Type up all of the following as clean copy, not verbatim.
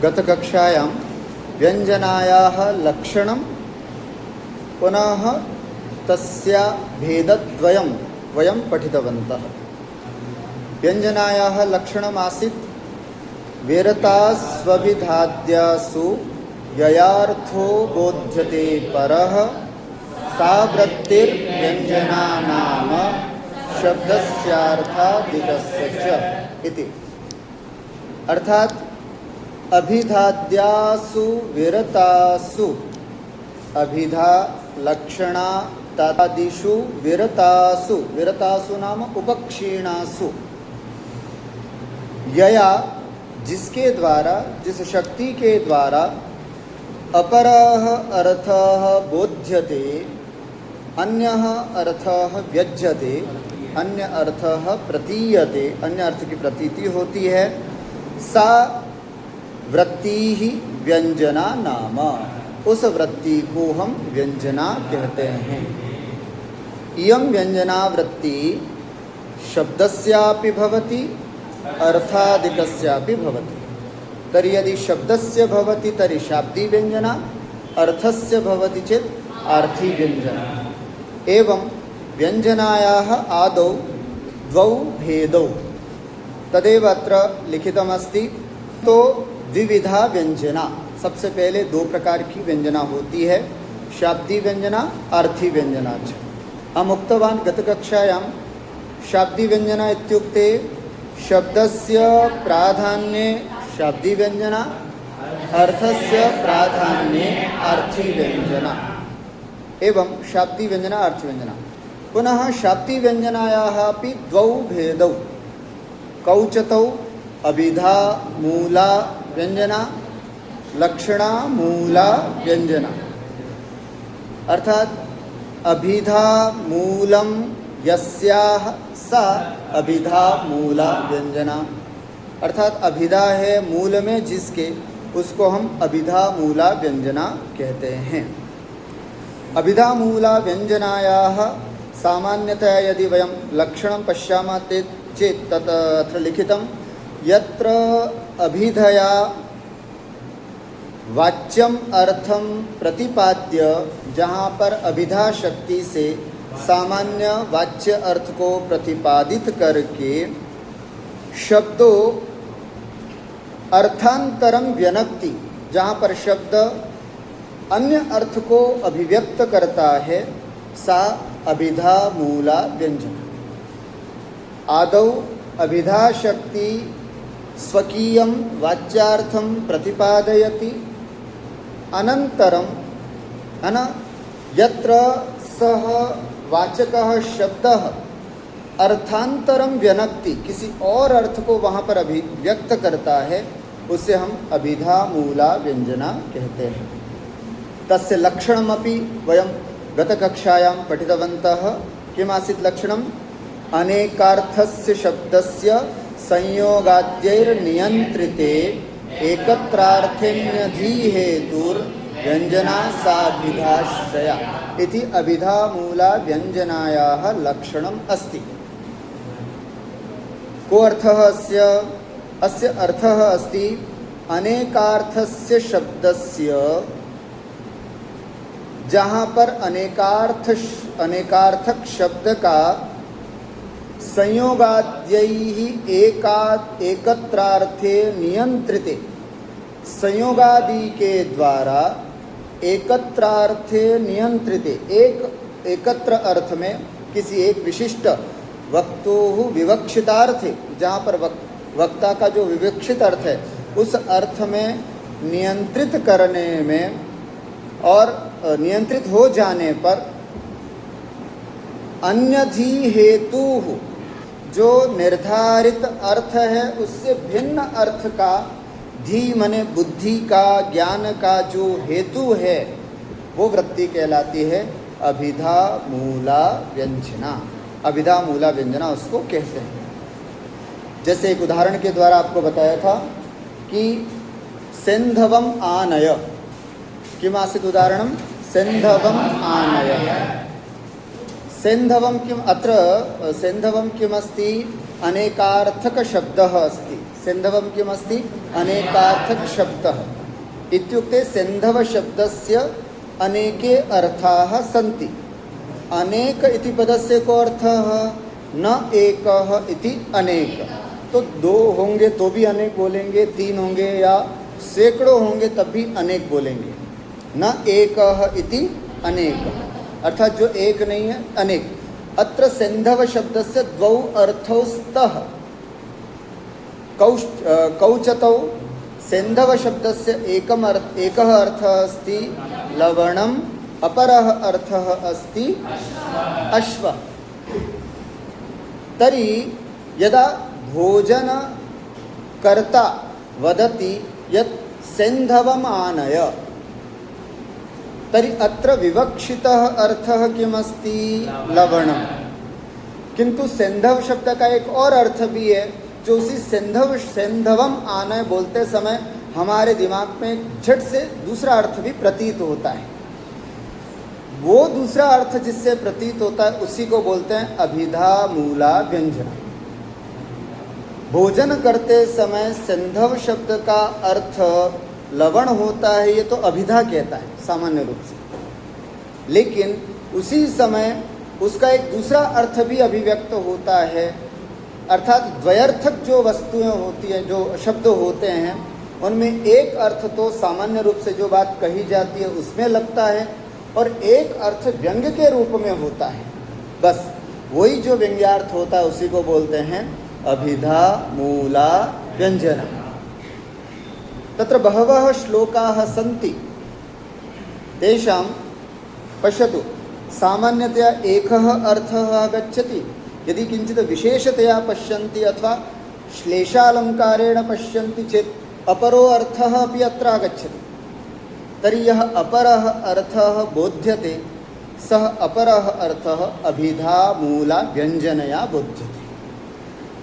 गतकक्षायां व्यञ्जनायाः लक्षणं पुनः तस्य भेदद्वयं वयं पठितवन्तः। व्यञ्जनायाः लक्षणमासीत् विरतास्वभिधाद्यासु ययार्थो बोध्यते परः सा वृत्तिर्व्यञ्जना नाम शब्दस्यार्थादिकस्य च इति। अर्थात अभिधाद्यासु विरतासु, अभिधा लक्षणा तादिषु विरतासु, विरतासु नाम उपक्षीणासु, यया जिसके द्वारा, जिस शक्ति के द्वारा अपरः अर्थः बोध्यते, अन्यः अर्थः व्यज्यते, अन्य अर्थः प्रतीयते, अन्य अर्थ की प्रतीति होती है, सा वृत्ति ही व्यंजना नाम, उस वृत्ति को हम व्यंजना कहते हैं। इयं व्यंजना वृत्ति शब्दस्यापि भवति अर्थादिकस्यापि भवति। तर्हि यदि शब्दस्य भवति तर्हि शाब्दी व्यंजना, अर्थस्य भवति चेत् आर्थी व्यंजना। एवं व्यंजनायाः आदौ द्वौ भेदौ तदेव अत्र लिखितमस्ति। तो द्विविधा व्यंजना, सबसे पहले दो प्रकार की व्यंजना होती है, शाब्दी व्यंजना, अर्थी व्यंजना च। हम उक्तवान् गतकक्षायां शाब्दी व्यंजना इत्युक्ते शब्दस्य प्राधान्ये शाब्दी व्यंजना, अर्थस्य प्राधान्ये अर्थी व्यंजना। एवं शाब्दी व्यंजना, अर्थी व्यंजना। पुनः शाब्दी व्यंजनायाः अपि द्वौ भेदौ, कौचतौ अभिधा मूला व्यंजना, लक्षणा मूला व्यंजना। अर्थात अभिधा मूलम यस्याः सा अभिधा मूला व्यंजना। अर्थात अभिधा है मूल में जिसके, उसको हम अभिधा मूला व्यंजना कहते हैं। अभिधा मूला व्यंजनायाः सामान्यतया यदि वयं लक्षणं पश्यामः चेत् तत् अत्र लिखितं यत्र अभिधया वाच्यम अर्थम प्रतिपाद्य, जहाँ पर अभिधा शक्ति से सामान्य वाच्य अर्थ को प्रतिपादित करके शब्दों अर्थांतरम व्यनक्ति, जहाँ पर शब्द अन्य अर्थ को अभिव्यक्त करता है, सा अभिधा मूला व्यंजना। आदौ अभिधा शक्ति स्वकीयं वाच्यार्थं प्रतिपादयति, अनन्तरं यत्र सः वाचकः शब्दः अर्थांतरं व्यनक्ति, किसी और अर्थ को वहाँ पर अभिव्यक्त करता है, उसे हम अभिधा मूला व्यंजना कहते हैं। तस्य लक्षणमपि वयं गतकक्षायां पठितवन्तः। किमासीत् लक्षणम्? अनेकार्थस्य शब्दस्य संयोगाद्यैर्नियन्त्रिते एकत्रार्थेन्यधी हेतुर्व्यञ्जना साभिधाश्रया इति अभिधा मूला व्यञ्जनायाः लक्षणम् अस्ति। को अर्थः अस्य अर्थः अस्ति अनेकार्थस्य शब्दस्य, जहाँ पर अनेकार्थक शब्द का संयोगाद्यैहि एकत्रार्थे नियंत्रिते, संयोगादि के द्वारा एकत्रार्थे नियंत्रिते, एकत्र अर्थ में किसी एक विशिष्ट वक्तुः विवक्षितार्थे, जहाँ पर वक्ता का जो विवक्षित अर्थ है उस अर्थ में नियंत्रित करने में और नियंत्रित हो जाने पर अन्यधी हेतु, जो निर्धारित अर्थ है उससे भिन्न अर्थ का धी मने बुद्धि का, ज्ञान का जो हेतु है वो वृत्ति कहलाती है अभिधा मूला व्यंजना। अभिधा मूला व्यंजना उसको कहते हैं। जैसे एक उदाहरण के द्वारा आपको बताया था कि सेन्धवम आनय, किमासीत् उदाहरणं? सेन्धवम आनय। सेन्धवम किम अत्र सेन्धवम किमस्ति? अनेकार्थक शब्दः अस्ति। सेन्धवं किमस्ति अनेकार्थक शब्दः इत्युक्ते सेन्धवशब्दस्य अनेके अर्थाः सन्ति। अनेक इति पदस्य को अर्थः न एकः इति अनेक। तो दो होंगे तो भी अनेक बोलेंगे, तीन होंगे या सैकड़ों होंगे तब भी अनेक बोलेंगे। न एकः इति अनेक, अर्थात जो एक नहीं है अनेक। अत्र सेन्धव शब्दस्य द्वौ अर्थौ स्तः। कौचतौ सेन्धव शब्दस्य एकः अर्थः अस्ति लवणम्, अपरः अर्थः अस्ति अश्व। तर्हि यदा भोजनकर्ता वदति यत् सेन्धवम् आनय, तर्हि अत्र विवक्षितः अर्थः किमस्ति लवणम्। किंतु सेन्धव शब्द का एक और अर्थ भी है जो उसी सेन्धवम आनय बोलते समय हमारे दिमाग में झट से दूसरा अर्थ भी प्रतीत होता है। वो दूसरा अर्थ जिससे प्रतीत होता है उसी को बोलते हैं अभिधा मूला व्यंजना। भोजन करते समय सेन्धव शब्द का अर्थ लवण होता है, ये तो अभिधा कहता है सामान्य रूप से, लेकिन उसी समय उसका एक दूसरा अर्थ भी अभिव्यक्त होता है। अर्थात द्वयर्थक जो वस्तुएं होती हैं, जो शब्द होते हैं, उनमें एक अर्थ तो सामान्य रूप से जो बात कही जाती है उसमें लगता है और एक अर्थ व्यंग्य के रूप में होता है। बस वही जो व्यंग्यार्थ होता है उसी को बोलते हैं अभिधा मूला व्यंजना। तत्र बहवः श्लोकाः सन्ति, तेषां पश्यतु सामान्यतया एकः अर्थः आगच्छति। यदि किंचित विशेषतया पश्यन्ति अथवा श्लेषालंकारेण पश्यन्ति चेत् अपरो अर्थः अपि अत्र आगच्छति। तर्हि यः अपरः अर्थः बोध्यते सः अपरः अर्थः अभिधा मूला व्यंजनया बोध्यते।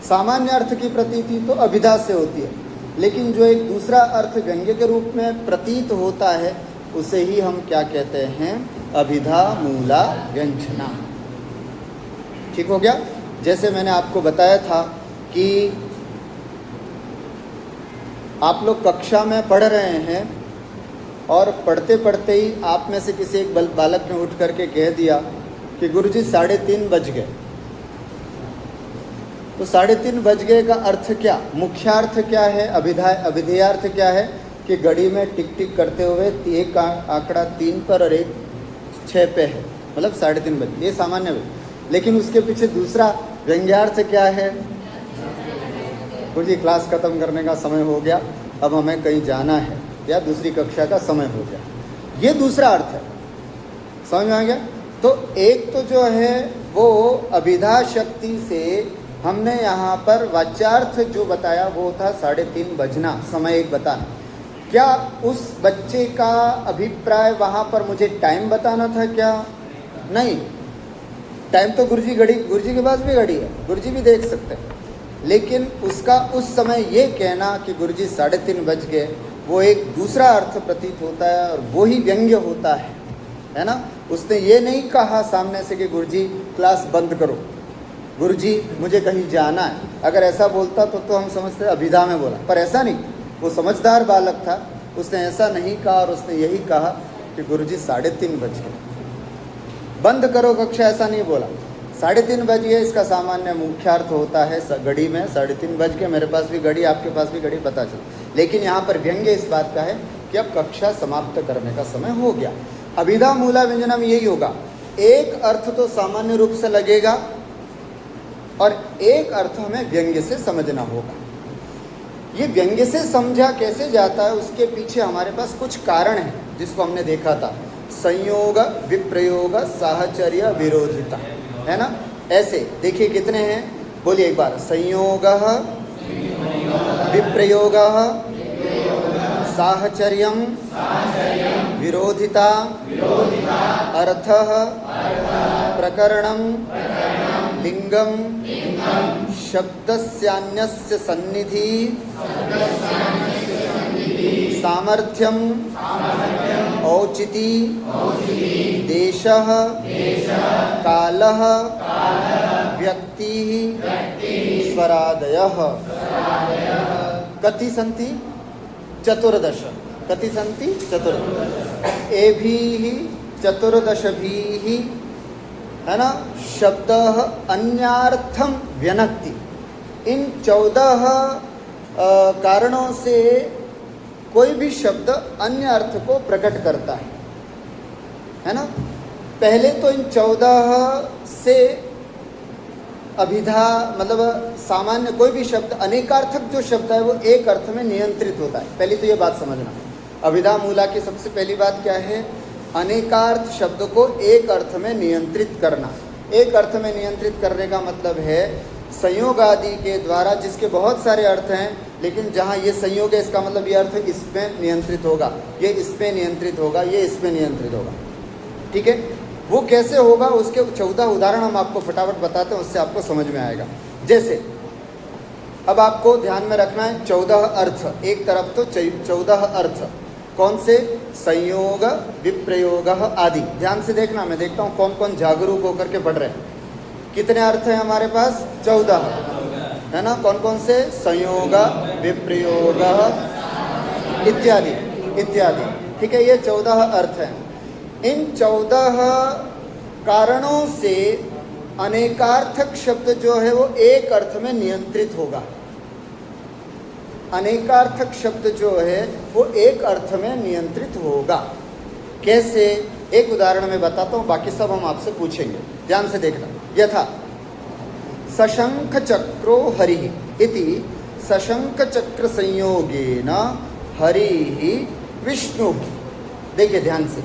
सामान्य अर्थ की प्रतीति तो अभिधा से होती है, लेकिन जो एक दूसरा अर्थ व्यंग्य के रूप में प्रतीत होता है उसे ही हम क्या कहते हैं, अभिधा मूला व्यंजना। ठीक हो गया। जैसे मैंने आपको बताया था कि आप लोग कक्षा में पढ़ रहे हैं और पढ़ते पढ़ते ही आप में से किसी एक बालक ने उठ करके कह दिया कि गुरुजी 3:30 बज गए। तो 3:30 बज गए का अर्थ क्या, मुख्यार्थ क्या है, अभिधेयार्थ क्या है कि घड़ी में टिक टिक करते हुए एक आंकड़ा 3 पर और एक 6 पे है, मतलब 3:30 बजे, ये सामान्य है। लेकिन उसके पीछे दूसरा व्यंग्यार्थ क्या है, गुरुजी क्लास खत्म करने का समय हो गया, अब हमें कहीं जाना है, या दूसरी कक्षा का समय हो गया, ये दूसरा अर्थ है। समझ में आ गया। तो एक तो जो है वो अभिधा शक्ति से हमने यहाँ पर वाच्यार्थ जो बताया वो था 3:30 बजना, समय एक बताना। क्या उस बच्चे का अभिप्राय वहाँ पर मुझे टाइम बताना था क्या? नहीं, टाइम तो गुरुजी के पास भी घड़ी है, गुरुजी भी देख सकते हैं, लेकिन उसका उस समय ये कहना कि गुरुजी 3:30 बज गए, वो एक दूसरा अर्थ प्रतीत होता है और वो ही व्यंग्य होता है ना। उसने ये नहीं कहा सामने से कि गुरुजी क्लास बंद करो, गुरुजी मुझे कहीं जाना है। अगर ऐसा बोलता तो हम समझते अभिधा में बोला, पर ऐसा नहीं। वो समझदार बालक था, उसने ऐसा नहीं कहा और उसने यही कहा कि गुरुजी 3:30 बज गए, बंद करो कक्षा, ऐसा नहीं बोला। 3:30 बज गए इसका सामान्य मुख्यार्थ होता है घड़ी में 3:30 बज गए, मेरे पास भी घड़ी, आपके पास भी घड़ी, पता चला। लेकिन यहाँ पर व्यंग्य इस बात का है कि अब कक्षा समाप्त करने का समय हो गया। अभिधा मूला व्यंजना में यही होगा, एक अर्थ तो सामान्य रूप से लगेगा और एक अर्थ हमें व्यंग्य से समझना होगा। ये व्यंग्य से समझा कैसे जाता है, उसके पीछे हमारे पास कुछ कारण है जिसको हमने देखा था। संयोग, विप्रयोग, साहचर्य, विरोधिता, है ना। ऐसे देखिए कितने हैं, बोलिए एक बार। संयोग, विप्रयोग, साहचर्यम, विरोधिता, अर्थः, प्रकरणम, लिंगम, शब्दस्यान्यस्य सन्निधि, सामर्थ्यम, औचिति, देशः, कालः, व्यक्ति, स्वरादयः। कति सन्ति चतुर्दश, कति सन्ति चतुर्दश, एभिः चतुर्दशभिः, है ना, शब्दः अन्यार्थम व्यनक्ति। इन 14 कारणों से कोई भी शब्द अन्य अर्थ को प्रकट करता है ना। पहले तो इन 14 से अभिधा मतलब सामान्य कोई भी शब्द, अनेकार्थक जो शब्द है वो एक अर्थ में नियंत्रित होता है। पहले तो ये बात समझना, अभिधा मूला की सबसे पहली बात क्या है, अनेकार्थ शब्द को एक अर्थ में नियंत्रित करना। एक अर्थ में नियंत्रित करने का मतलब है संयोग आदि के द्वारा, जिसके बहुत सारे अर्थ हैं, लेकिन जहाँ ये संयोग है इसका मतलब ये अर्थ इसमें नियंत्रित होगा, ये इसमें नियंत्रित होगा, ये इसमें नियंत्रित होगा। ठीक है, वो कैसे होगा उसके 14 उदाहरण हम आपको फटाफट बताते हैं, उससे आपको समझ में आएगा। जैसे अब आपको ध्यान में रखना है 14 अर्थ, एक तरफ तो 14 अर्थ कौन से, संयोग, विप्रयोग आदि। ध्यान से देखना, मैं देखता हूँ कौन कौन जागरूक होकर के पढ़ रहे हैं। कितने अर्थ हैं हमारे पास, 14, है ना। कौन कौन से, संयोग, विप्रयोग इत्यादि इत्यादि। ठीक है, ये 14 अर्थ हैं। इन 14 कारणों से अनेकार्थक शब्द जो है वो एक अर्थ में नियंत्रित होगा। अनेकार्थक शब्द जो है वो एक अर्थ में नियंत्रित होगा। कैसे, एक उदाहरण में बताता हूँ, बाकी सब हम आपसे पूछेंगे, ध्यान से देखना। यथा सशंख चक्रो हरिः इति सशंख चक्र संयोगेन हरिः विष्णु। देखिए ध्यान से,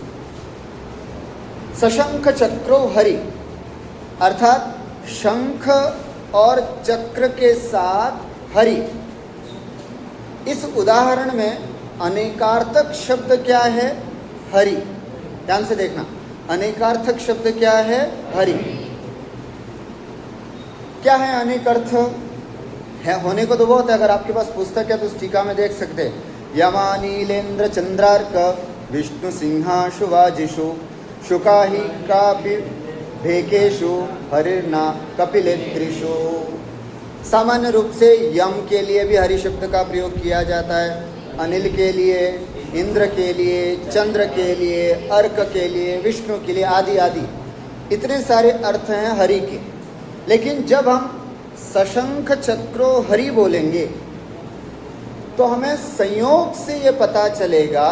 सशंख चक्रो हरि अर्थात शंख और चक्र के साथ हरि। इस उदाहरण में अनेकार्थक शब्द क्या है, हरि। ध्यान से देखना, अनेकार्थक शब्द क्या है, हरि। क्या है अनेक अर्थ है, होने को तो बहुत है, अगर आपके पास पुस्तक है तो उस टीका में देख सकते हैं। यमा नीलेन्द्र चंद्रार्क विष्णु सिंहाशु वाजिषु शुकाहि कापि भेकेशु हरिर्ना कपिलेत्रिषु। सामान्य रूप से यम के लिए भी हरि शब्द का प्रयोग किया जाता है, अनिल के लिए, इंद्र के लिए, चंद्र के लिए, अर्क के लिए, विष्णु के लिए, आदि आदि। इतने सारे अर्थ हैं हरि के। लेकिन जब हम सशंख चक्रो हरि बोलेंगे तो हमें संयोग से ये पता चलेगा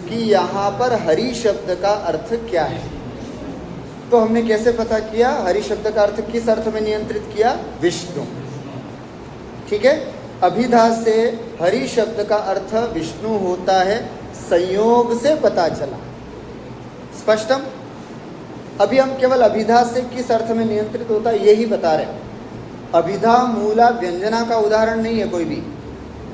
कि यहाँ पर हरि शब्द का अर्थ क्या है। तो हमने कैसे पता किया, हरि शब्द का अर्थ किस अर्थ में नियंत्रित किया, विष्णु। ठीक है, अभिधा से हरि शब्द का अर्थ विष्णु होता है, संयोग से पता चला। स्पष्टम। अभी हम केवल अभिधा से किस अर्थ में नियंत्रित होता है यही बता रहे हैं। अभिधा मूला व्यंजना का उदाहरण नहीं है कोई भी।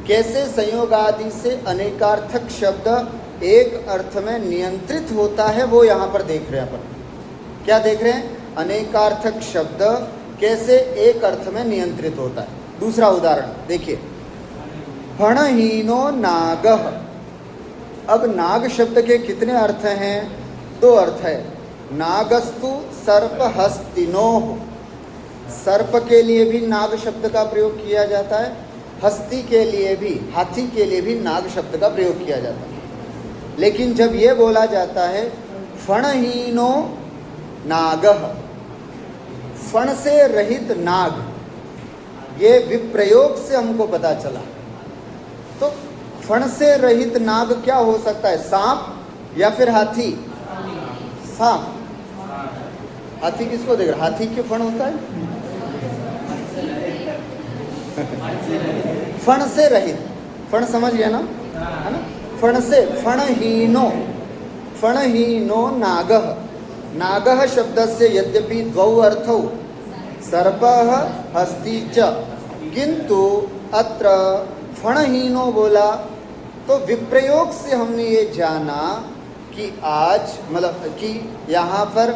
कैसे संयोग आदि से अनेकार्थक शब्द एक अर्थ में नियंत्रित होता है वो यहाँ पर देख रहे हैं अपन। क्या देख रहे हैं, अनेकार्थक शब्द कैसे एक अर्थ में नियंत्रित होता है। दूसरा उदाहरण देखिए, फणहीनो नागः। अब नाग शब्द के कितने अर्थ हैं, 2 अर्थ है। नागस्तु सर्प हस्तिनोः, सर्प के लिए भी नाग शब्द का प्रयोग किया जाता है, हस्ती के लिए भी, हाथी के लिए भी नाग शब्द का प्रयोग किया जाता है। लेकिन जब ये बोला जाता है फणहीनो नागः, फण से रहित नाग, ये विप्रयोग से हमको पता चला। तो फण से रहित नाग क्या हो सकता है, सांप या फिर हाथी, सांप। हाथी किसको देख रहा, हाथी क्यों फण होता है, फण से रहित, फण समझ गया ना, है ना। फण से, फणहीनो, फणहीनो नागः। नागः शब्दस्य यद्यपि 2 अर्थौ सर्पः हस्ती च, किंतु अत्र फणहीनो बोला तो विप्रयोग से हमने ये जाना कि आज मतलब कि यहाँ पर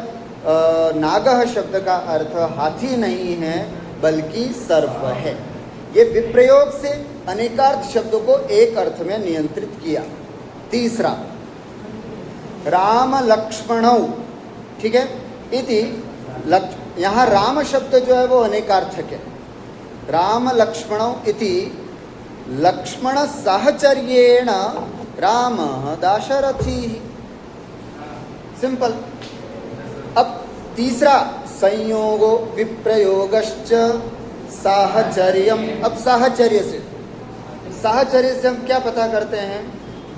नागः शब्द का अर्थ हाथी नहीं है बल्कि सर्प है। ये विप्रयोग से अनेकार्थ शब्दों को एक अर्थ में नियंत्रित किया। तीसरा, राम लक्ष्मणौ, ठीक है, इति यहाँ राम शब्द जो है वो अनेकार्थक है। राम लक्ष्मणौ इति लक्ष्मण साहचर्येण राम दाशरथी। सिंपल। अब तीसरा संयोगो विप्रयोगश्च साहचर्यम। अब साहचर्य से हम क्या पता करते हैं?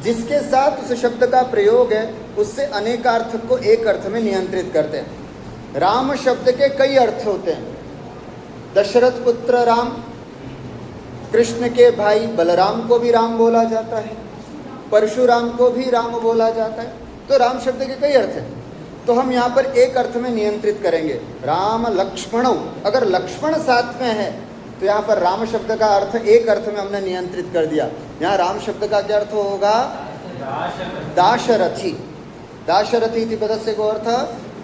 जिसके साथ उस शब्द का प्रयोग है उससे अनेकार्थ को एक अर्थ में नियंत्रित करते हैं। राम शब्द के कई अर्थ होते हैं। दशरथ पुत्र राम, कृष्ण के भाई बलराम को भी राम बोला जाता है, परशुराम को भी राम बोला जाता है। तो राम शब्द के कई अर्थ हैं। तो हम यहाँ पर एक अर्थ में नियंत्रित करेंगे, राम लक्ष्मणौ। अगर लक्ष्मण साथ में है तो यहाँ पर राम शब्द का अर्थ एक अर्थ में हमने नियंत्रित कर दिया। यहाँ राम शब्द का क्या अर्थ होगा? दाशरथी। दाशरथी इति पदस्य को अर्थ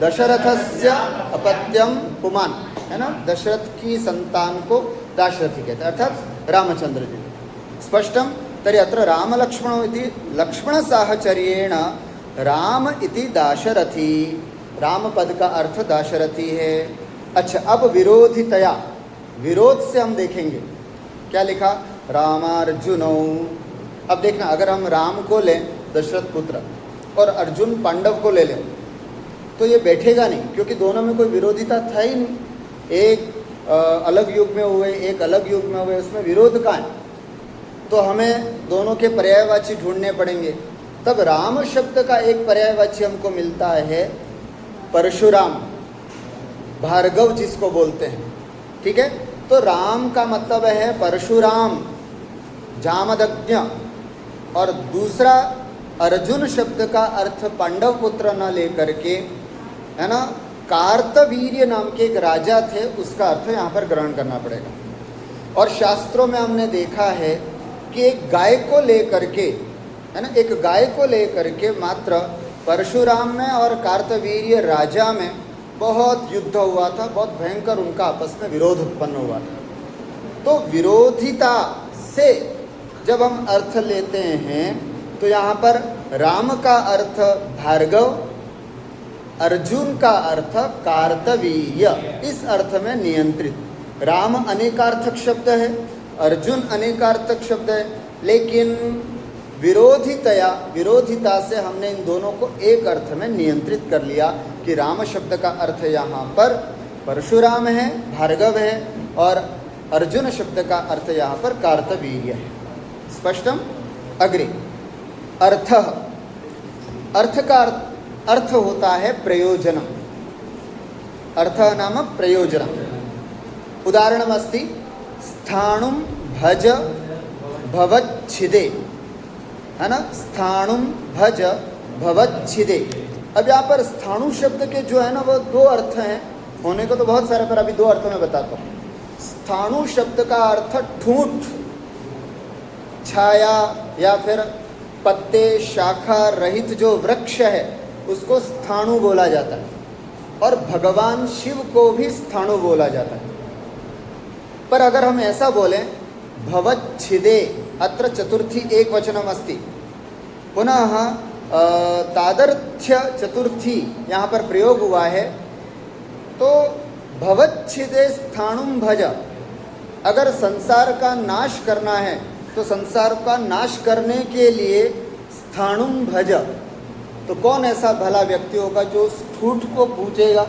दशरथस्य अपत्यम पुमान, है ना? दशरथ की संतान को दाशरथी कहते हैं, अर्थात रामचंद्र जी। स्पष्टम तर्हि अत्र राम लक्ष्मणौ इति लक्ष्मण साहचर्येण राम इति दाशरथी। राम पद का अर्थ दाशरथी है। अच्छा, अब विरोधितया, विरोध से हम देखेंगे क्या लिखा? रामार्जुनौ। अब देखना, अगर हम राम को लें दशरथ पुत्र और अर्जुन पांडव को ले लें तो ये बैठेगा नहीं, क्योंकि दोनों में कोई विरोधिता था ही नहीं। एक अलग युग में हुए, एक अलग युग में हुए, उसमें विरोध कहाँ है? तो हमें दोनों के पर्यायवाची ढूंढने पड़ेंगे। तब राम शब्द का एक पर्यायवाची हमको मिलता है परशुराम, भार्गव जिसको बोलते हैं। ठीक है, तो राम का मतलब है परशुराम, जामदग्नि। और दूसरा अर्जुन शब्द का अर्थ पांडव पुत्र न लेकर के, है ना, कार्तवीर्य नाम के एक राजा थे, उसका अर्थ यहाँ पर ग्रहण करना पड़ेगा। और शास्त्रों में हमने देखा है कि एक गाय को लेकर के, है ना, एक गाय को लेकर के मात्र परशुराम में और कार्तवीर्य राजा में बहुत युद्ध हुआ था, बहुत भयंकर उनका आपस में विरोध उत्पन्न हुआ था। तो विरोधिता से जब हम अर्थ लेते हैं तो यहाँ पर राम का अर्थ भार्गव, अर्जुन का अर्थ कार्तवीर्य, इस अर्थ में नियंत्रित। राम अनेकार्थक शब्द है, अर्जुन अनेकार्थक शब्द है, लेकिन विरोधिता से हमने इन दोनों को एक अर्थ में नियंत्रित कर लिया कि राम शब्द का अर्थ यहाँ पर परशुराम है, भार्गव है, और अर्जुन शब्द का अर्थ यहाँ पर कार्तवीर्य है। स्पष्टम? अग्रे अर्थ, अर्थ का अर्थ होता है प्रयोजनम। अर्थ नाम प्रयोजनम। उदाहरणम अस्ति स्थाणुम भज भवच्छिदे, है ना, स्थाणुम भज भवच्छिदे। अब यहाँ पर स्थाणु शब्द के जो है ना वो दो अर्थ हैं, होने को तो बहुत सारे, पर अभी दो अर्थ में बताता हूँ। स्थाणु शब्द का अर्थ ठूंठ, छाया या फिर पत्ते शाखा रहित जो वृक्ष है उसको स्थाणु बोला जाता है, और भगवान शिव को भी स्थाणु बोला जाता है। पर अगर हम ऐसा बोलें भवच्छिदे, अत्र चतुर्थी एक वचनम अस्ति, पुनः तादर्थ्य चतुर्थी यहाँ पर प्रयोग हुआ है, तो भवच्छिदे स्थाणुम भज। अगर संसार का नाश करना है तो संसार का नाश करने के लिए स्थाणुम भज, तो कौन ऐसा भला व्यक्ति होगा जो उस ठूठ को पूजेगा,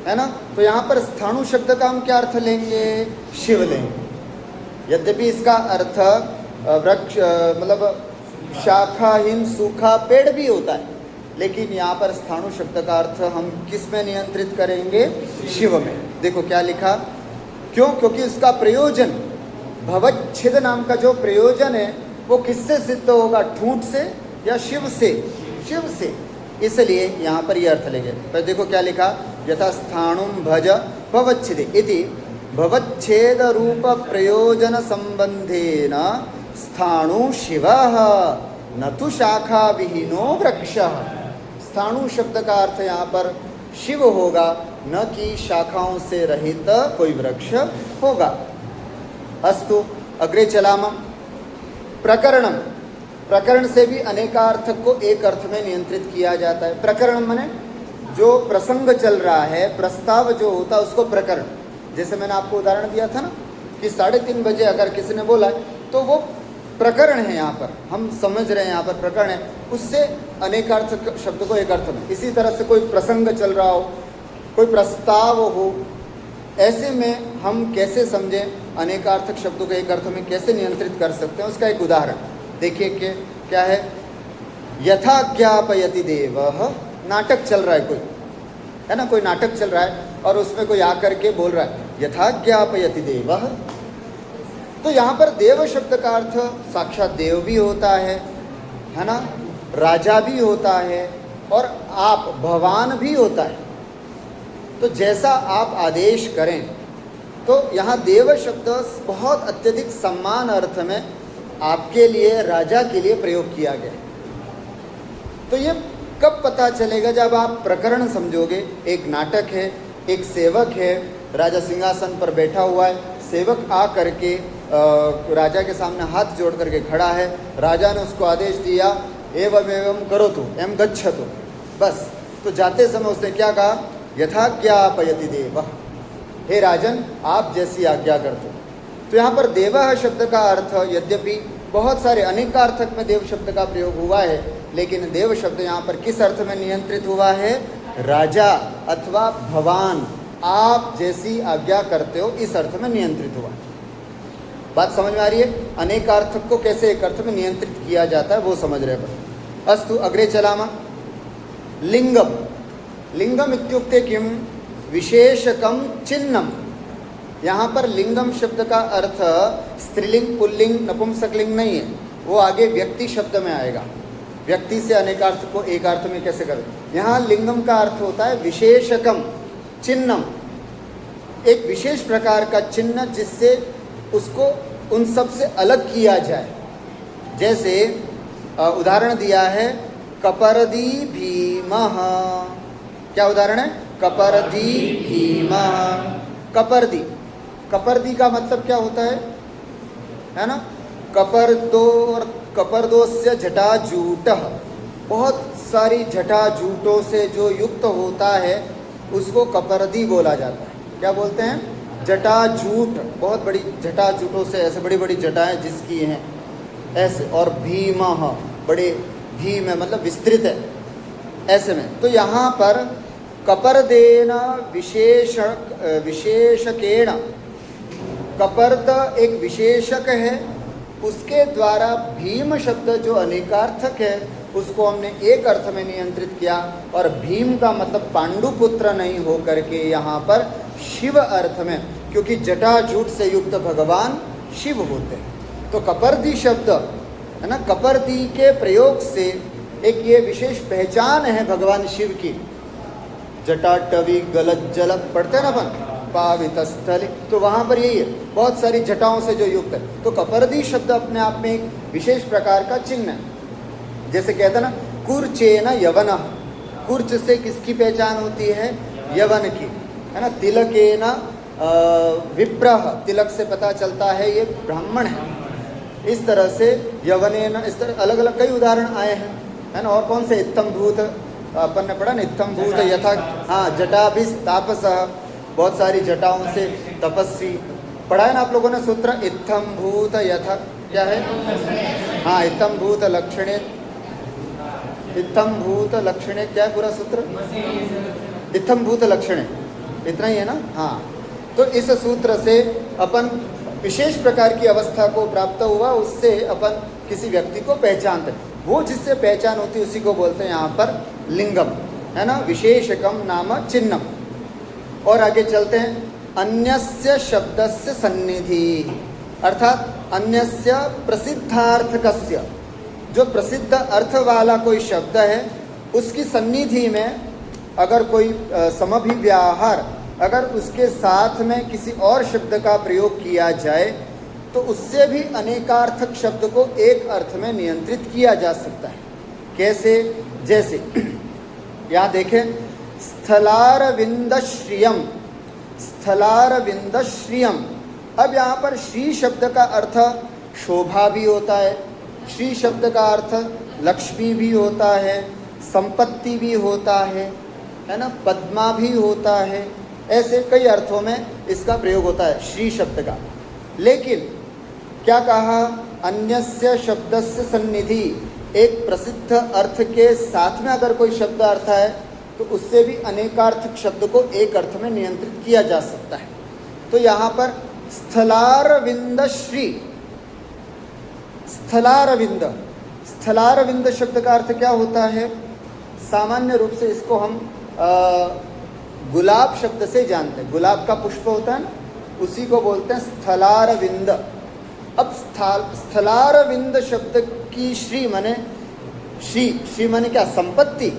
है ना? तो यहाँ पर स्थाणु शब्द का हम क्या अर्थ लेंगे? शिव लेंगे। यद्यपि इसका अर्थ वृक्ष मतलब शाखाहीन सूखा पेड़ भी होता है, लेकिन यहाँ पर स्थाणु शब्द का अर्थ हम किस में नियंत्रित करेंगे? शिव में। देखो क्या लिखा, क्यों? क्योंकि इसका प्रयोजन, भवच्छिद नाम का जो प्रयोजन है वो किससे सिद्ध होगा? ठूंठ से या शिव से? शिव से। इसलिए यहाँ पर यह अर्थ लेंगे। पर देखो क्या लिखा, यथा स्थाणुम भज भवच्छिदे इति भवच्छेद रूप प्रयोजन संबंधेन स्थाणु शिवः न तु शाखा विहीनो वृक्षः। स्थाणु शब्द का अर्थ यहाँ पर शिव होगा, न कि शाखाओं से रहित कोई वृक्ष होगा। अस्तु, अग्रे चलामः। प्रकरणम, प्रकरण से भी अनेकार्थक को एक अर्थ में नियंत्रित किया जाता है। प्रकरण माने जो प्रसंग चल रहा है, प्रस्ताव जो होता है उसको प्रकरण। जैसे मैंने आपको उदाहरण दिया था ना कि 3:30 बजे अगर किसी ने बोला तो वो प्रकरण है, यहाँ पर हम समझ रहे हैं, यहाँ पर प्रकरण है, उससे अनेकार्थक शब्द को एक अर्थ में। इसी तरह से कोई प्रसंग चल रहा हो, कोई प्रस्ताव हो, ऐसे में हम कैसे समझें अनेकार्थक शब्दों को एक अर्थ में कैसे नियंत्रित कर सकते हैं, उसका एक उदाहरण देखिए कि क्या है। यथा ज्ञापयति देवः, नाटक चल रहा है कोई, है ना, कोई नाटक चल रहा है और उसमें कोई आकर के बोल रहा है यथा ज्ञापयति देवः, तो यहाँ पर देव शब्द का अर्थ साक्षात देव भी होता है ना, राजा भी होता है और आप भगवान भी होता है। तो जैसा आप आदेश करें, तो यहाँ देव शब्द बहुत अत्यधिक सम्मान अर्थ में आपके लिए, राजा के लिए प्रयोग किया गया। तो ये कब पता चलेगा? जब आप प्रकरण समझोगे। एक नाटक है, एक सेवक है, राजा सिंहासन पर बैठा हुआ है, सेवक आ करके राजा के सामने हाथ जोड़ करके खड़ा है, राजा ने उसको आदेश दिया एवं एवं करो तो एम गच्छतु, बस। तो जाते समय उसने क्या कहा? यथाज्ञापयति देवः, हे राजन आप जैसी आज्ञा करते। तो यहाँ पर देवः शब्द का अर्थ यद्यपि बहुत सारे अनेकार्थक में देव शब्द का प्रयोग हुआ है, लेकिन देव शब्द यहाँ पर किस अर्थ में नियंत्रित हुआ है? राजा अथवा भगवान, आप जैसी आज्ञा करते हो, इस अर्थ में नियंत्रित हुआ। बात समझ में आ रही है? अनेकार्थक को कैसे एक अर्थ में नियंत्रित किया जाता है वो समझ रहे हैं। अस्तु अग्रे चलामः। लिंगम, लिंगम इत्युक्ते किम? विशेषकम चिन्हम। यहाँ पर लिंगम शब्द का अर्थ स्त्रीलिंग, पुल्लिंग, नपुंसकलिंग नहीं है, वो आगे व्यक्ति शब्द में आएगा। व्यक्ति से अनेकार्थ को एक अर्थ में कैसे करें? यहाँ लिंगम का अर्थ होता है विशेषकम, चिन्हम, एक विशेष प्रकार का चिन्ह जिससे उसको उन सब से अलग किया जाए। जैसे उदाहरण दिया है कपर्दी भीमः। क्या उदाहरण है? कपर्दी भीमः। कपर्दी, कपर्दी का मतलब क्या होता है ना? कपर्दो और कपर्दोस्य जटाजूटः, बहुत सारी जटाजूटों से जो युक्त होता है उसको कपर्दी बोला जाता है। क्या बोलते हैं? जटाजूट, बहुत बड़ी जटाजूटों से, ऐसे बड़ी बड़ी जटाएं जिसकी हैं ऐसे। और भीमः, बड़े भीम है मतलब विस्तृत है ऐसे में। तो यहाँ पर कपर्देन विशेषकेण, कपर्द एक विशेषक है, उसके द्वारा भीम शब्द जो अनेकार्थक है उसको हमने एक अर्थ में नियंत्रित किया। और भीम का मतलब पांडुपुत्र नहीं हो करके यहाँ पर शिव अर्थ में, क्योंकि जटाजूट से युक्त भगवान शिव होते हैं। तो कपर्दी शब्द है ना, कपर्दी के प्रयोग से एक ये विशेष पहचान है भगवान शिव की। जटाटवी गलज्जल पढ़ते हैं ना अपन, पावितस्थल, तो वहाँ पर यही है, बहुत सारी जटाओं से जो युक्त है। तो कपर्दी शब्द अपने आप में एक विशेष प्रकार का चिन्ह है। जैसे कहते हैं ना कुर्चेन यवन, कुर्च से किसकी पहचान होती है? यवन की, है ना। तिलकेन विप्रः, तिलक से पता चलता है ये ब्राह्मण है। इस तरह से यवनेन, इस तरह अलग अलग कई उदाहरण आए हैं, है ना। और कौन से? इत्थम भूत, अपन ने पढ़ा ना, इत्थम भूत यथा, हाँ, जटाभिस तापसः, बहुत सारी जटाओं से तपस्वी। पढ़ा है ना आप लोगों ने सूत्र, इत्थम भूत यथा, क्या है? हाँ, इत्थम भूत लक्षणे, इत्थम भूत लक्षणे, क्या है पूरा सूत्र? इत्थम भूत लक्षणे, इतना ही है ना। हाँ, तो इस सूत्र से अपन विशेष प्रकार की अवस्था को प्राप्त हुआ, उससे अपन किसी व्यक्ति को पहचानते, वो जिससे पहचान होती है उसी को बोलते हैं यहाँ पर लिंगम, है ना, विशेषकम नाम चिन्हम। और आगे चलते हैं। अन्यस्य शब्दस्य सन्निधि, अर्थात अन्यस्य प्रसिद्धार्थकस्य, जो प्रसिद्ध अर्थ वाला कोई शब्द है उसकी सन्निधि में अगर कोई समभिव्याहार, अगर उसके साथ में किसी और शब्द का प्रयोग किया जाए तो उससे भी अनेकार्थक शब्द को एक अर्थ में नियंत्रित किया जा सकता है। कैसे? जैसे यहाँ देखें, स्थलारविंदश्रियम, स्थलारविंदश्रियम। अब यहाँ पर श्री शब्द का अर्थ शोभा भी होता है, श्री शब्द का अर्थ लक्ष्मी भी होता है, संपत्ति भी होता है ना, पद्मा भी होता है, ऐसे कई अर्थों में इसका प्रयोग होता है श्री शब्द का। लेकिन क्या कहा? अन्यस्य शब्दस्य सन्निधि, एक प्रसिद्ध अर्थ के साथ में अगर कोई शब्द अर्थ है तो उससे भी अनेकार्थक शब्द को एक अर्थ में नियंत्रित किया जा सकता है। तो यहाँ पर स्थलारविंद श्री, स्थलारविंद, स्थलारविंद शब्द का अर्थ क्या होता है? सामान्य रूप से इसको हम गुलाब शब्द से जानते हैं। गुलाब का पुष्प होता है ना, उसी को बोलते हैं स्थलारविंद। अब स्थलारविंद शब्द की श्री माने, श्री माने क्या? संपत्ति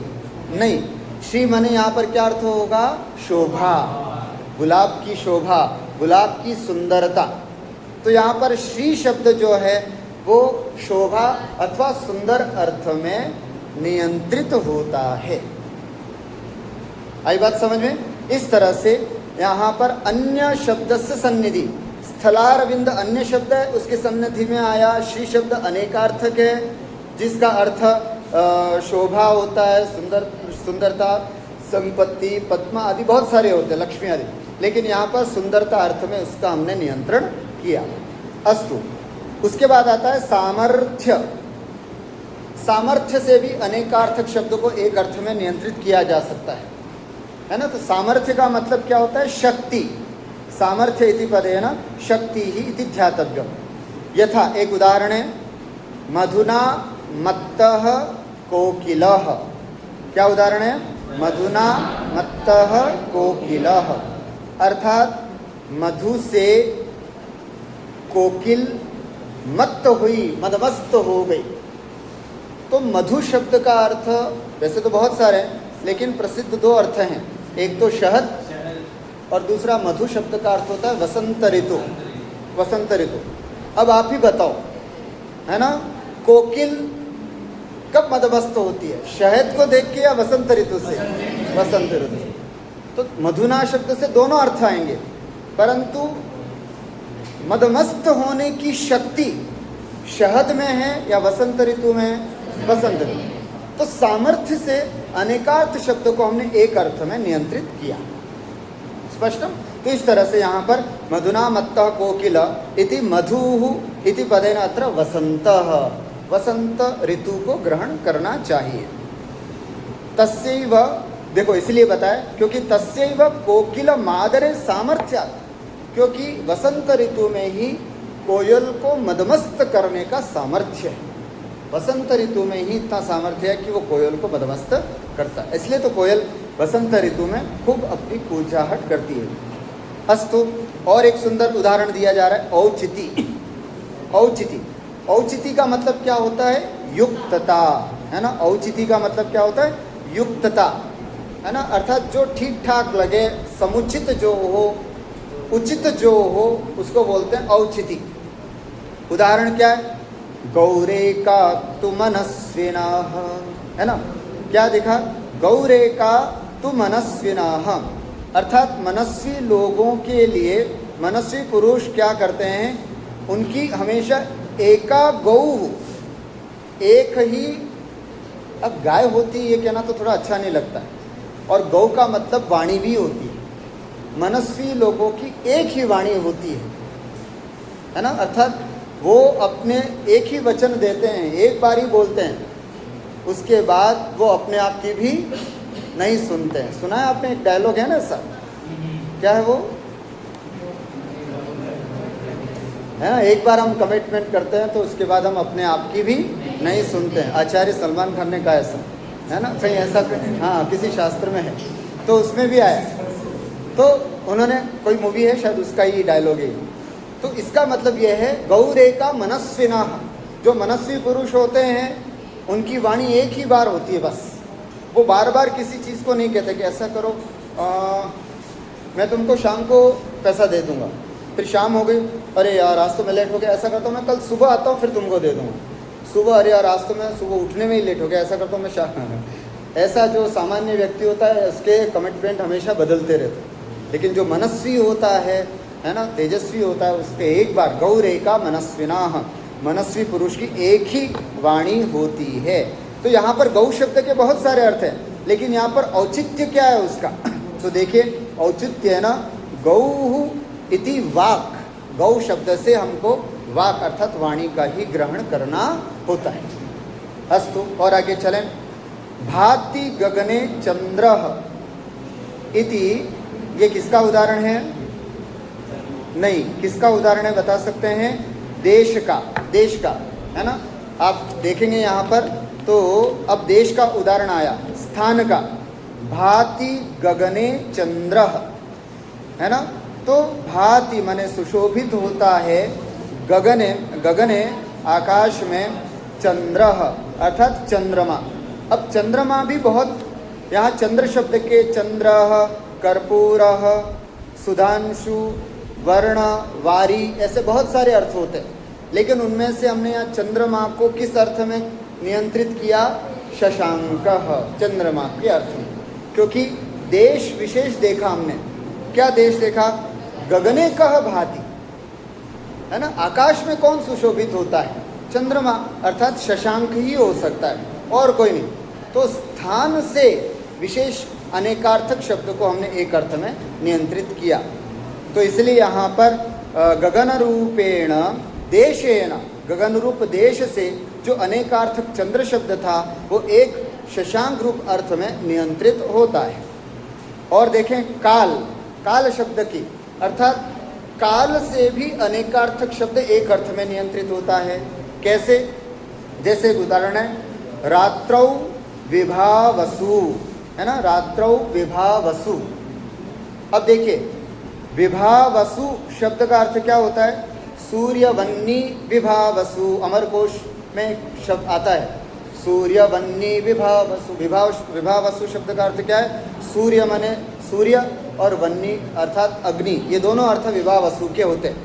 नहीं, श्री माने यहाँ पर क्या अर्थ होगा? शोभा, गुलाब की शोभा, गुलाब की सुंदरता। तो यहाँ पर श्री शब्द जो है वो शोभा अथवा सुंदर अर्थ में नियंत्रित होता है। आई बात समझ में? इस तरह से यहाँ पर अन्य शब्द से सन्निधि, स्थलारविंद अन्य शब्द है, उसके सन्निधि में आया श्री शब्द अनेकार्थक है, जिसका अर्थ शोभा होता है, सुंदरता, संपत्ति, पद्मा आदि बहुत सारे होते हैं, लक्ष्मी आदि, लेकिन यहाँ पर सुंदरता अर्थ में उसका हमने नियंत्रण किया। अस्तु, उसके बाद आता है सामर्थ्य। सामर्थ्य से भी अनेकार्थक शब्द को एक अर्थ में नियंत्रित किया जा सकता है ना? तो सामर्थ्य का मतलब क्या होता है? शक्ति। सामर्थ्य इति पदेन शक्ति ही इति ध्यातव्यम। यथा, एक उदाहरण है, मधुना मत्तः कोकिलः। क्या उदाहरण है? मधुना मत्तः कोकिलः, अर्थात मधु से कोकिल मत्त हुई, मदमस्त हो गई। तो मधु शब्द का अर्थ वैसे तो बहुत सारे हैं, लेकिन प्रसिद्ध दो अर्थ हैं, एक तो शहद और दूसरा मधु शब्द का अर्थ होता है वसंत ऋतु। वसंत ऋतु। अब आप ही बताओ, है ना, कोकिल कब मदमस्त होती है? शहद को देख के या वसंत ऋतु से? वसंत ऋतु से। तो मधुना शब्द से दोनों अर्थ आएंगे, परंतु मदमस्त होने की शक्ति शहद में है या वसंत ऋतु में है? वसंत ऋतु। तो सामर्थ्य से अनेकार्थ शब्द को हमने एक अर्थ में नियंत्रित किया। स्पष्टम? तो इस तरह से यहाँ पर मधुना मत्तः कोकिल इति मधुः इति पदेन अत्र वसंतः, वसंत ऋतु को ग्रहण करना चाहिए। तस्यैव, देखो इसलिए बताया क्योंकि तस्यैव कोकिल मादरे सामर्थ्यात्, क्योंकि वसंत ऋतु में ही कोयल को मदमस्त करने का सामर्थ्य है। वसंत ऋतु में ही इतना सामर्थ्य है कि वो कोयल को मदमस्त करता है, इसलिए तो कोयल वसंत ऋतु में खूब अपनी कूजाहट करती है। अस्तु, और एक सुंदर उदाहरण दिया जा रहा है, औचिति। औचिति, औचिति का मतलब क्या होता है? युक्तता, है ना। औचिति का मतलब क्या होता है? युक्तता, है ना, अर्थात जो ठीक ठाक लगे, समुचित जो हो, उचित जो हो, उसको बोलते हैं औचिति। उदाहरण क्या है? गौरे का तु मनस्विनः, है ना। क्या दिखा? गौरे का तु मनस्विनः, अर्थात मनस्वी लोगों के लिए मनस्वी पुरुष क्या करते हैं? उनकी हमेशा एका गौ, एक ही, अब गाय होती है ये कहना तो थोड़ा अच्छा नहीं लगता है, और गौ का मतलब वाणी भी होती है। मनस्वी लोगों की एक ही वाणी होती है ना, अर्थात वो अपने एक ही वचन देते हैं, एक बार ही बोलते हैं, उसके बाद वो अपने आप की भी नहीं सुनते हैं। सुना है आपने? एक डायलॉग है ना ऐसा, क्या है वो, है ना, एक बार हम कमिटमेंट करते हैं तो उसके बाद हम अपने आप की भी नहीं सुनते हैं। आचार्य सलमान खान ने कहा ऐसा, है ना, कहीं ऐसा, हाँ किसी शास्त्र में है, तो उसमें भी आया। तो उन्होंने, कोई मूवी है शायद, उसका ही डायलॉग है। तो इसका मतलब यह है, गौरे का मनस्विना, जो मनस्वी पुरुष होते हैं उनकी वाणी एक ही बार होती है बस। वो बार बार किसी चीज़ को नहीं कहते कि ऐसा करो, मैं तुमको शाम को पैसा दे दूंगा, फिर शाम हो गई, अरे यार आज तो मैं लेट हो गया, ऐसा करता हूँ मैं कल सुबह आता हूँ फिर तुमको दे दूंगा। सुबह, अरे यार आज तो मैं सुबह उठने में ही लेट हो गया, ऐसा करता हूँ मैं शाम। ऐसा जो सामान्य व्यक्ति होता है उसके कमिटमेंट हमेशा बदलते रहते हैं, लेकिन जो मनस्वी होता है ना, तेजस्वी होता है, उसके एक बार, गौरे का मनस्विना, मनस्वी पुरुष की एक ही वाणी होती है। तो यहाँ पर गौ शब्द के बहुत सारे अर्थ हैं, लेकिन यहाँ पर औचित्य क्या है उसका? तो देखिए, औचित्य है ना, गौ इति वाक, गौ शब्द से हमको वाक अर्थात वाणी का ही ग्रहण करना होता है। अस्तु, और आगे चलें। भाति गगने चंद्रः इति, ये किसका उदाहरण है? नहीं, किसका उदाहरण है बता सकते हैं? देश का, देश का, है ना। आप देखेंगे यहाँ पर तो अब देश का उदाहरण आया, स्थान का। भाति गगने चंद्रः, है ना। तो भाति माने सुशोभित होता है, गगने, गगने आकाश में, चंद्रः अर्थात चंद्रमा। अब चंद्रमा भी बहुत, यहाँ चंद्र शब्द के चंद्रः, कर्पूरः, सुधांशु, वर्ण, वारी, ऐसे बहुत सारे अर्थ होते हैं, लेकिन उनमें से हमने यहाँ चंद्रमा को किस अर्थ में नियंत्रित किया? शशांकः, चंद्रमा के अर्थ में। क्योंकि देश विशेष देखा हमने। क्या देश देखा? गगने कह भाति, है ना। आकाश में कौन सुशोभित होता है? चंद्रमा, अर्थात शशांक ही हो सकता है और कोई नहीं। तो स्थान से विशेष अनेकार्थक शब्द को हमने एक अर्थ में नियंत्रित किया। तो इसलिए यहाँ पर गगन रूपेण देशेन, गगन रूप देश से जो अनेकार्थक चंद्र शब्द था वो एक शशांक रूप अर्थ में नियंत्रित होता है। और देखें काल, काल शब्द की, अर्थात काल से भी अनेकार्थक शब्द एक अर्थ में नियंत्रित होता है। कैसे? जैसे उदाहरण है रात्रौ विभावसु, है ना, रात्रौ विभावसु। अब देखिए विभावसु शब्द का अर्थ क्या होता है? सूर्यवन्नी विभावसु, अमरकोश में शब्द आता है सूर्यवन्नी विभावसु। विभावसु शब्द का अर्थ क्या है? सूर्य माने सूर्य और वन्नी अर्थात अग्नि, ये दोनों अर्थ विभावसु के होते हैं।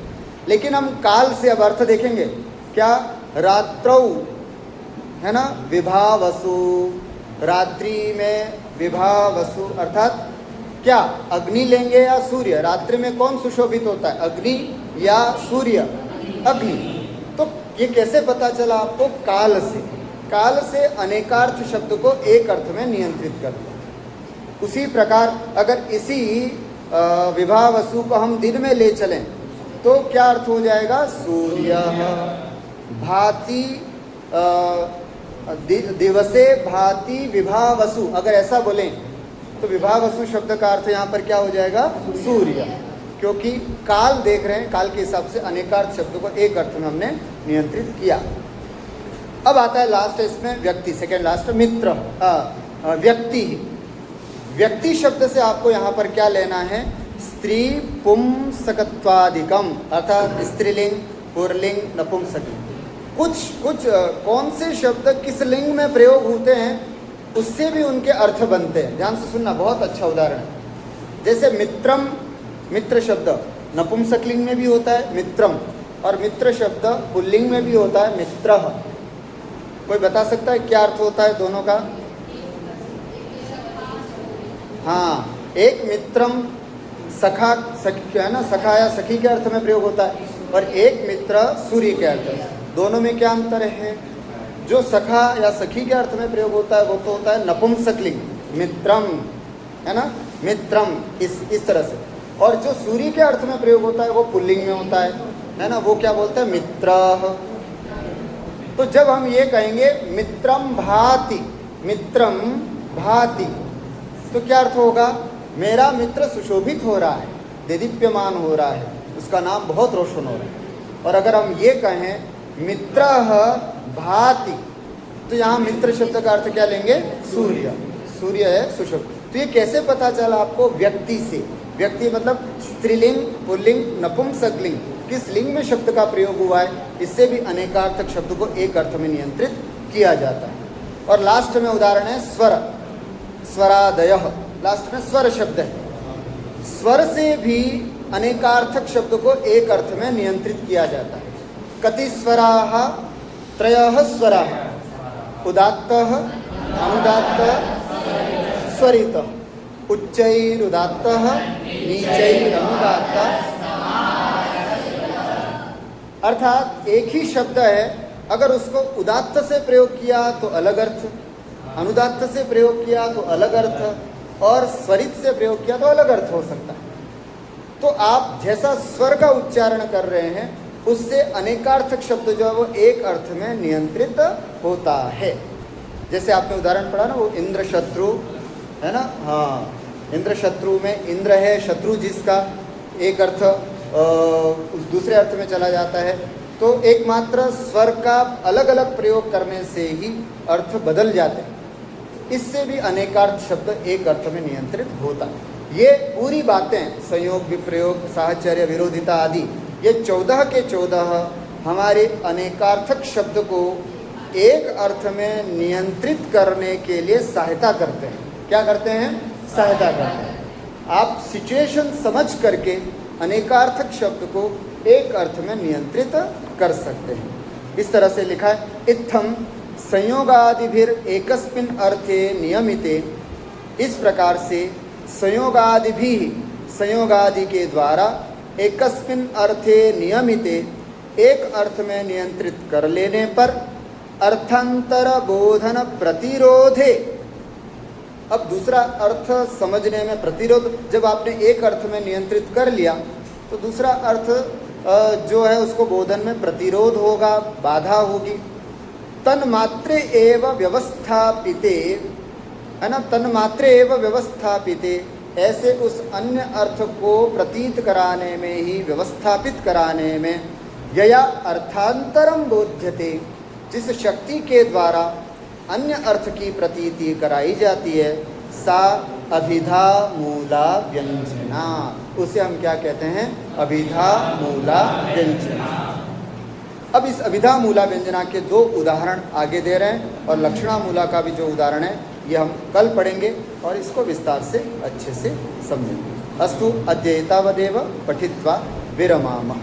लेकिन हम काल से अब अर्थ देखेंगे। क्या? रात्रौ, है ना, विभावसु, रात्रि में विभावसु, अर्थात क्या अग्नि लेंगे या सूर्य? रात्रि में कौन सुशोभित होता है, अग्नि या सूर्य? अग्नि। तो ये कैसे पता चला आपको? काल से। काल से अनेकार्थ शब्द को एक अर्थ में नियंत्रित कर दिया। उसी प्रकार अगर इसी विभावसु को हम दिन में ले चलें तो क्या अर्थ हो जाएगा? सूर्य भाति दिवसे भाति विभावसु। अगर ऐसा बोलें तो विभावसु शब्द का अर्थ यहाँ पर क्या हो जाएगा? सूर्य। क्योंकि काल देख रहे हैं, काल के हिसाब से अनेकार्थ शब्द को एक अर्थ में हमने नियंत्रित किया। अब आता है लास्ट इसमें व्यक्ति, सेकेंड लास्ट, मित्र, व्यक्ति। व्यक्ति शब्द से आपको यहाँ पर क्या लेना है? स्त्री पुंसकत्वादिकम, अर्थात स्त्रीलिंग, पुरलिंग, नपुंसकलिंग। कुछ कौन से शब्द किस लिंग में प्रयोग होते हैं उससे भी उनके अर्थ बनते हैं। ध्यान से सुनना, बहुत अच्छा उदाहरण है। जैसे मित्रम, मित्र शब्द नपुंसकलिंग में भी होता है मित्रम, और मित्र शब्द पुल्लिंग में भी होता है मित्रः। कोई बता सकता है क्या अर्थ होता है दोनों का? हाँ, एक मित्रम सखा, सखी, है ना, सखा या सखी के अर्थ में प्रयोग होता है, और एक मित्र सूर्य के अर्थ में। दोनों में क्या अंतर है? जो सखा या सखी के अर्थ में प्रयोग होता है वो तो होता है नपुंसकलिंग, मित्रम, है ना, मित्रम, इस तरह से। और जो सूर्य के अर्थ में प्रयोग होता है वो पुल्लिंग में होता है ना, वो क्या बोलते हैं? मित्रः। तो जब हम ये कहेंगे मित्रम भाति, मित्रम भाति, तो क्या अर्थ होगा? मेरा मित्र सुशोभित हो रहा है, देदीप्यमान हो रहा है, उसका नाम बहुत रोशन हो रहा है। और अगर हम ये कहें मित्रः भाति, तो यहाँ मित्र शब्द का अर्थ क्या लेंगे? सूर्य, सूर्य है सुशोभित। तो ये कैसे पता चला आपको? व्यक्ति से। व्यक्ति मतलब स्त्रीलिंग, पुल्लिंग, नपुंसकलिंग, किस लिंग में शब्द का प्रयोग हुआ है, इससे भी अनेकार्थक शब्द को एक अर्थ में नियंत्रित किया जाता है। और लास्ट में उदाहरण है स्वर, स्वरादयः, लास्ट में स्वर शब्द है। स्वर से भी अनेकार्थक शब्द को एक अर्थ में नियंत्रित किया जाता है। कति स्वराः? त्रयः स्वराः, उदात्तः, अनुदात्तः, स्वरितः, उच्चैरुदात्तः, नीचैरनुदात्तः। अर्थात एक ही शब्द है, अगर उसको उदात्त से प्रयोग किया तो अलग अर्थ, अनुदात्त से प्रयोग किया तो अलग अर्थ, और स्वरित से प्रयोग किया तो अलग अर्थ हो सकता है। तो आप जैसा स्वर का उच्चारण कर रहे हैं उससे अनेकार्थक शब्द जो है वो एक अर्थ में नियंत्रित होता है। जैसे आपने उदाहरण पढ़ा ना, वो इंद्र शत्रु है ना, हाँ, इंद्र शत्रु में इंद्र है, शत्रु जिसका एक अर्थ उस दूसरे अर्थ में चला जाता है। तो एकमात्र स्वर का अलग अलग प्रयोग करने से ही अर्थ बदल जाते हैं। इससे भी अनेकार्थ शब्द एक अर्थ में नियंत्रित होता है। ये पूरी बातें संयोग, विप्रयोग, साहचर्य, विरोधिता आदि, ये 14 के 14 हमारे अनेकार्थक शब्द को एक अर्थ में नियंत्रित करने के लिए सहायता करते हैं। क्या करते हैं? सहायता करते हैं। आप सिचुएशन समझ करके अनेकार्थक शब्द को एक अर्थ में नियंत्रित कर सकते हैं। इस तरह से लिखा है, इत्थम संयोगादिभिर एकस्मिन् अर्थे नियमिते। इस प्रकार से संयोगादिभि, संयोगादि के द्वारा एकस्मिन् अर्थे नियमिते, एक अर्थ में नियंत्रित कर लेने पर अर्थांतर बोधन प्रतिरोधे। अब दूसरा अर्थ समझने में प्रतिरोध, जब आपने एक अर्थ में नियंत्रित कर लिया तो दूसरा अर्थ जो है उसको बोधन में प्रतिरोध होगा, बाधा होगी। तन्मात्रे एव व्यवस्थापिते, है ना, तन्मात्रे एव व्यवस्थापिते, ऐसे उस अन्य अर्थ को प्रतीत कराने में ही, व्यवस्थापित कराने में, यया अर्थांतरम बोध्यते, जिस शक्ति के द्वारा अन्य अर्थ की प्रतीति कराई जाती है, सा अभिधा मूला व्यंजना। उसे हम क्या कहते हैं? अभिधा मूला व्यंजना। अब इस अभिधा मूला व्यंजना के 2 उदाहरण आगे दे रहे हैं, और लक्षणा मूला का भी जो उदाहरण है ये हम कल पढ़ेंगे और इसको विस्तार से अच्छे से समझेंगे। अस्तु, अद्य एतावदेव पठित्वा विरमामः।